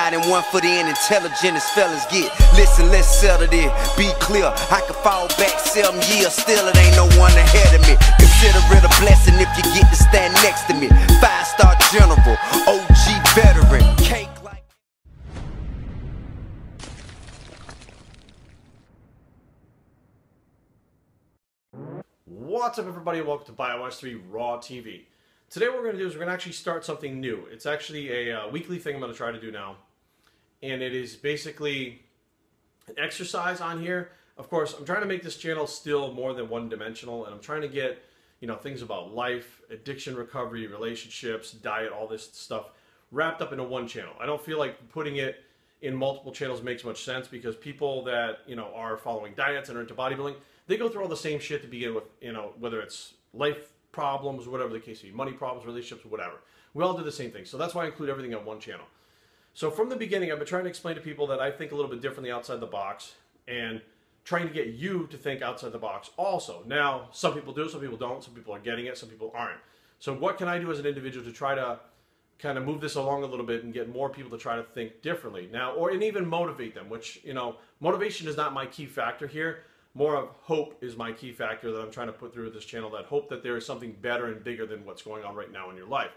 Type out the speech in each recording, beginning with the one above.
out and one for the intelligent as fellas get. Listen, let's settle this, be clear. I can fall back 7 years, still it ain't no one ahead of me. Consider it a blessing if you get to stand next to me. 5-star general, OG veteran, cake like. What's up, everybody, and welcome to BioS3 Raw TV. Today what we're going to do is we're going to actually start something new. It's actually a weekly thing I'm going to try to do now. And it is basically an exercise on here. Of course, I'm trying to make this channel still more than one-dimensional, and I'm trying to get, things about life, addiction recovery, relationships, diet, all this stuff wrapped up into one channel. I don't feel like putting it in multiple channels makes much sense, because people that, are following diets and are into bodybuilding, they go through all the same shit to begin with, whether it's life problems, whatever the case may be, money problems, relationships, whatever. We all do the same thing. So that's why I include everything on one channel. So from the beginning, I've been trying to explain to people that I think a little bit differently outside the box, and trying to get you to think outside the box also. Now, some people do, some people don't, some people are getting it, some people aren't. So what can I do as an individual to try to kind of move this along a little bit and get more people to try to think differently now, and even motivate them, which, motivation is not my key factor here. More of hope is my key factor that I'm trying to put through with this channel, that hope that there is something better and bigger than what's going on right now in your life.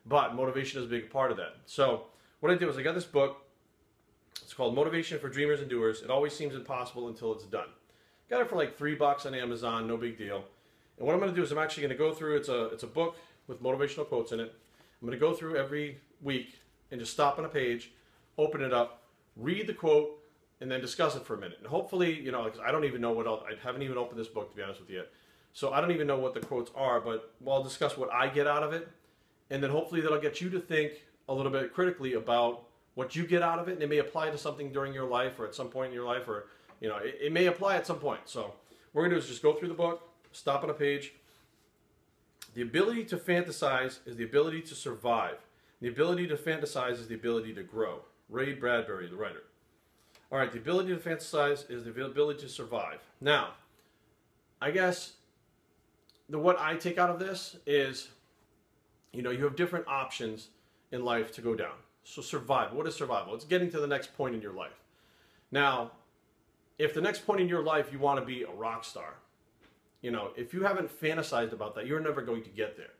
But motivation is a big part of that. So what I did was I got this book. It's called Motivation for Dreamers and Doers. It always seems impossible until it's done. Got it for like $3 on Amazon, no big deal. And what I'm going to do is I'm actually going to go through, it's a book with motivational quotes in it. I'm going to go through every week and just stop on a page, open it up, read the quote, and then discuss it for a minute. And hopefully, I don't even know what else, I haven't even opened this book, to be honest with you yet. So I don't even know what the quotes are, but I'll discuss what I get out of it. And then hopefully that'll get you to think a little bit critically about what you get out of it. And it may apply to something during your life, or at some point in your life, or, it may apply at some point. So what we're going to do is just go through the book, stop on a page. The ability to fantasize is the ability to survive. The ability to fantasize is the ability to grow. Ray Bradbury, the writer. All right, the ability to fantasize is the ability to survive. Now, I guess what I take out of this is, you have different options in life to go down. So survive. What is survival? It's getting to the next point in your life. Now, if the next point in your life you want to be a rock star, if you haven't fantasized about that, you're never going to get there.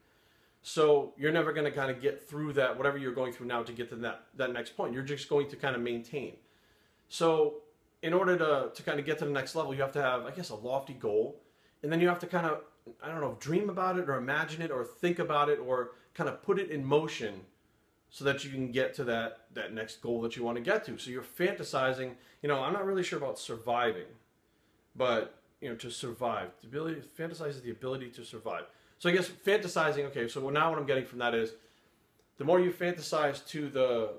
So you're never going to kind of get through that, whatever you're going through now, to get to that next point. You're just going to kind of maintain. So in order to kind of get to the next level, you have to have, I guess, a lofty goal. And then you have to kind of, dream about it, or imagine it, or think about it, or kind of put it in motion so that you can get to that next goal that you want to get to. So you're fantasizing. I'm not really sure about surviving, but, to survive. The ability to fantasize is the ability to survive. So I guess fantasizing, okay, so now what I'm getting from that is, the more you fantasize to the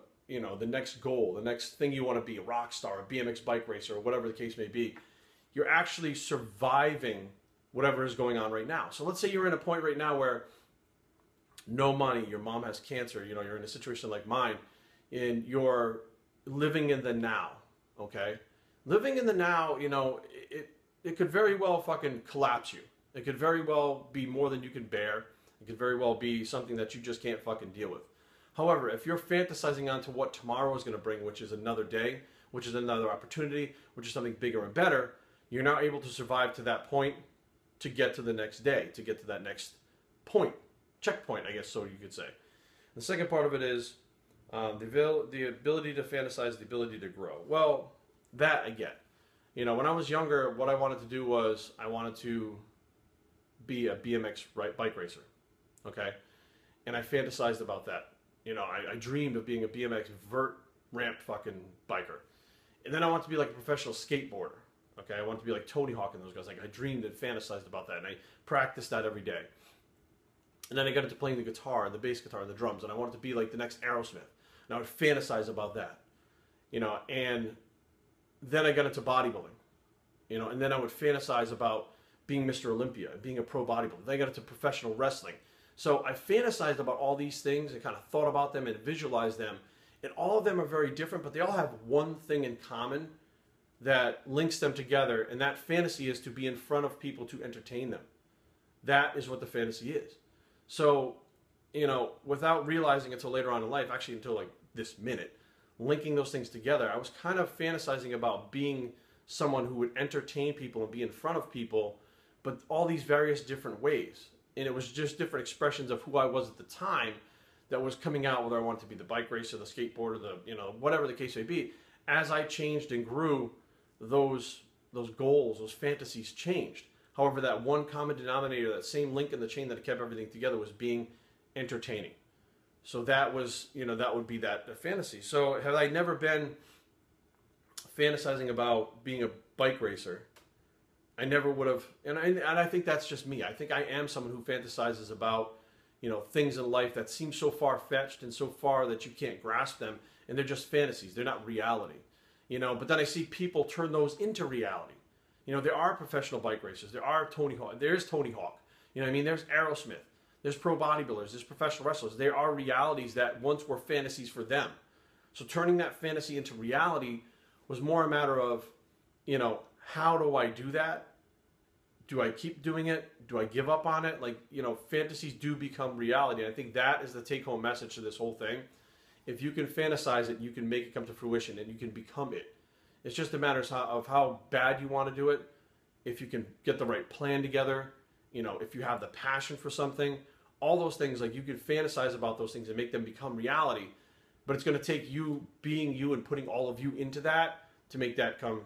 next goal, the next thing you want to be, a rock star, a BMX bike racer, or whatever the case may be, you're actually surviving whatever is going on right now. So let's say you're in a point right now where no money, your mom has cancer, you're in a situation like mine, and you're living in the now, okay? Living in the now, it could very well fucking collapse you. It could very well be more than you can bear. It could very well be something that you just can't fucking deal with. However, if you're fantasizing onto what tomorrow is going to bring, which is another day, which is another opportunity, which is something bigger and better, you're now able to survive to that point to get to the next day, to get to that next point. Checkpoint, I guess, so you could say. The second part of it is the ability to fantasize, the ability to grow. Well, that I get. When I was younger, what I wanted to do was I wanted to be a BMX bike racer, okay? And I fantasized about that. I dreamed of being a BMX vert ramp fucking biker. And then I wanted to be like a professional skateboarder, okay? I wanted to be like Tony Hawk and those guys. Like, I dreamed and fantasized about that, and I practiced that every day. And then I got into playing the guitar, and the bass guitar, and the drums, and I wanted to be like the next Aerosmith. And I would fantasize about that, and then I got into bodybuilding, and then I would fantasize about being Mr. Olympia, being a pro bodybuilder. Then I got into professional wrestling. So I fantasized about all these things and kind of thought about them and visualized them. And all of them are very different, but they all have one thing in common that links them together. And that fantasy is to be in front of people to entertain them. That is what the fantasy is. So, without realizing until later on in life, actually until like this minute, linking those things together. I was kind of fantasizing about being someone who would entertain people and be in front of people, but all these various different ways. And it was just different expressions of who I was at the time that was coming out, whether I wanted to be the bike racer, the skateboarder, the, you know, whatever the case may be. As I changed and grew, those goals, those fantasies changed. However, that one common denominator, that same link in the chain that kept everything together, was being entertaining. So that was, you know, that would be that fantasy. So had I never been fantasizing about being a bike racer, I never would have, and I think that's just me. I think I am someone who fantasizes about, you know, things in life that seem so far-fetched and so far that you can't grasp them, and they're just fantasies. They're not reality, you know. But then I see people turn those into reality. You know, there are professional bike racers. There are Tony Hawk. There's Tony Hawk. You know what I mean? There's Aerosmith. There's pro bodybuilders. There's professional wrestlers. There are realities that once were fantasies for them. So turning that fantasy into reality was more a matter of, you know, how do I do that? Do I keep doing it? Do I give up on it? Like, you know, fantasies do become reality. And I think that is the take-home message to this whole thing. If you can fantasize it, you can make it come to fruition, and you can become it. It's just a matter of how bad you want to do it. If you can get the right plan together, you know, if you have the passion for something, all those things, like, you can fantasize about those things and make them become reality. But it's going to take you being you and putting all of you into that to make that come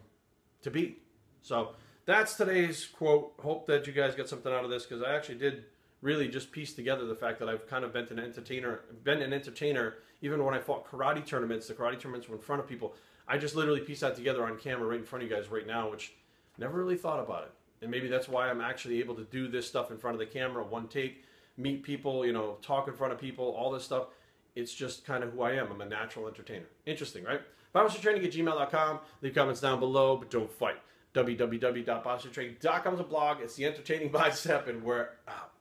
to be. So that's today's quote. Hope that you guys got something out of this, because I actually did really just piece together the fact that I've kind of been an entertainer even when I fought karate tournaments. The karate tournaments were in front of people. I just literally pieced that together on camera right in front of you guys right now, which never really thought about it. And maybe that's why I'm actually able to do this stuff in front of the camera, one take, meet people, you know, talk in front of people, all this stuff. It's just kind of who I am. I'm a natural entertainer. Interesting, right? BobMasterTraining@gmail.com. Leave comments down below, but don't fight. www.bobmastertraining.com is a blog. It's the entertaining bicep, and we're out.